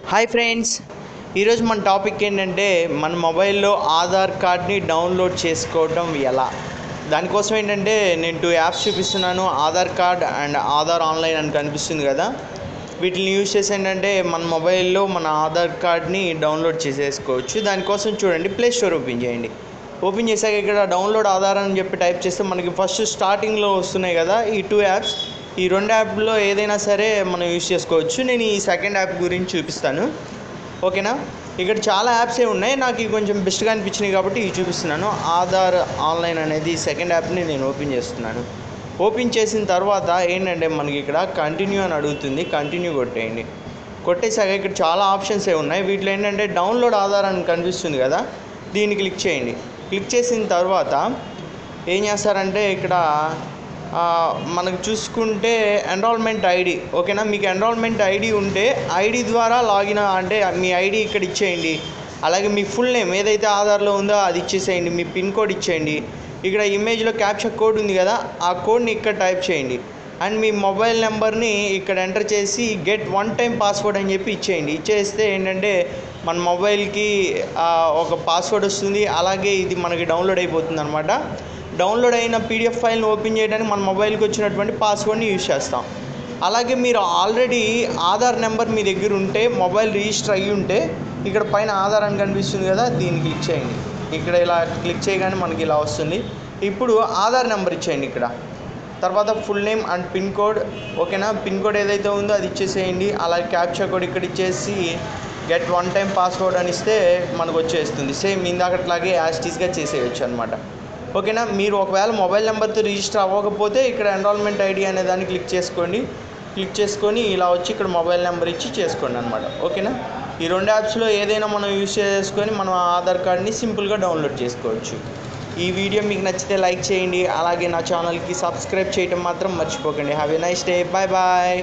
Hi friends, ఈరోజు మన topic ఏంటంటే మన మొబైల్లో ఆధార్ కార్డ్ని డౌన్లోడ్ చేసుకోవడం ఎలా. దానికోసం ఏంటంటే నేను 2 యాప్స్ చూపిస్తున్నాను. Aadhaar card and Aadhaar online అని కనిపిస్తుంది కదా. వీటిని యూజ్ చేసి ఏంటంటే మన మొబైల్లో మన ఆధార్ కార్డ్ని డౌన్లోడ్ చేసేసుకోవచ్చు. దానికోసం చూడండి, ప్లే స్టోర్ ఓపెన్ చేయండి. ఓపెన్ చేశాక ఇక్కడ డౌన్లోడ్ ఆధార్ అని చెప్పి టైప్ చేస్తే మనకి ఫస్ట్ స్టార్టింగ్లో వస్తున్నాయి కదా ఈ 2 యాప్స్. ఈ 2 యాప్లో ఏదైనా సరే మనం యూజ్ చేసుకోవచ్చు. నేను ఈ సెకండ్ యాప్ గురించి చూపిస్తాను, ఓకేనా. ఇక్కడ చాలా యాప్సే ఉన్నాయి, నాకు ఇవి కొంచెం బెస్ట్గా అనిపించినాయి కాబట్టి ఇవి చూపిస్తున్నాను. ఆధార్ ఆన్లైన్ అనేది సెకండ్ యాప్ని నేను ఓపెన్ చేస్తున్నాను. ఓపెన్ చేసిన తర్వాత ఏంటంటే మనకి ఇక్కడ కంటిన్యూ అని అడుగుతుంది. కంటిన్యూ కొట్టేయండి. కొట్టేసాక ఇక్కడ చాలా ఆప్షన్సే ఉన్నాయి. వీటిలో ఏంటంటే డౌన్లోడ్ ఆధార్ అని కనిపిస్తుంది కదా, దీన్ని క్లిక్ చేయండి. క్లిక్ చేసిన తర్వాత ఏం చేస్తారంటే ఇక్కడ మనకు చూసుకుంటే ఎన్రోల్మెంట్ ఐడి, ఓకేనా. మీకు ఎన్రోల్మెంట్ ఐడి ఉంటే ఐడి ద్వారా లాగిన్ అంటే మీ ఐడి ఇక్కడ ఇచ్చేయండి. అలాగే మీ ఫుల్ నేమ్ ఏదైతే ఆధార్లో ఉందో అది ఇచ్చేసేయండి. మీ పిన్ కోడ్ ఇచ్చేయండి. ఇక్కడ ఇమేజ్లో క్యాప్చా కోడ్ ఉంది కదా, ఆ కోడ్ని ఇక్కడ టైప్ చేయండి. అండ్ మీ మొబైల్ నెంబర్ని ఇక్కడ ఎంటర్ చేసి గెట్ 1 టైం పాస్వర్డ్ అని చెప్పి ఇచ్చేయండి. ఇచ్చేస్తే ఏంటంటే మన మొబైల్కి ఒక పాస్వర్డ్ వస్తుంది. అలాగే ఇది మనకి డౌన్లోడ్ అయిపోతుంది అనమాట. డౌన్లోడ్ అయిన పీడిఎఫ్ ఫైల్ని ఓపెన్ చేయడానికి మన మొబైల్కి వచ్చినటువంటి పాస్వర్డ్ని యూజ్ చేస్తాం. అలాగే మీరు ఆల్రెడీ ఆధార్ నెంబర్ మీ దగ్గర ఉంటే, మొబైల్ రిజిస్టర్ అయ్యి ఉంటే ఇక్కడ పైన ఆధార్ అని కనిపిస్తుంది కదా, దీన్ని క్లిక్ చేయండి. ఇక్కడ ఇలా క్లిక్ చేయగానే మనకి ఇలా వస్తుంది. ఇప్పుడు ఆధార్ నెంబర్ ఇచ్చేయండి ఇక్కడ. తర్వాత full name and pin code, ఓకేనా. పిన్ కోడ్ ఏదైతే ఉందో అది ఇచ్చేసేయండి. అలాగే క్యాప్చా కోడ్ ఇక్కడ ఇచ్చేసి గెట్ 1 టైం పాస్వర్డ్ అని ఇస్తే మనకు వచ్చేస్తుంది. సేమ్ ఇందాకట్లాగే యాస్టీస్గా చేసేయచ్చు అనమాట, ఓకేనా. మీరు ఒకవేళ మొబైల్ నెంబర్తో రిజిస్టర్ అవ్వకపోతే ఇక్కడ ఎన్రోల్మెంట్ ఐడి అనే దాన్ని క్లిక్ చేసుకోండి. క్లిక్ చేసుకొని ఇలా వచ్చి ఇక్కడ మొబైల్ నెంబర్ ఇచ్చి చేసుకోండి అనమాట, ఓకేనా. ఈ 2 యాప్స్లో ఏదైనా మనం యూజ్ చేసుకొని మనం ఆధార్ కార్డ్ని సింపుల్గా డౌన్లోడ్ చేసుకోవచ్చు. ఈ వీడియో మీకు నచ్చితే లైక్ చేయండి. అలాగే నా ఛానల్కి సబ్స్క్రైబ్ చేయడం మాత్రం మర్చిపోకండి. Have a nice day. Bye bye.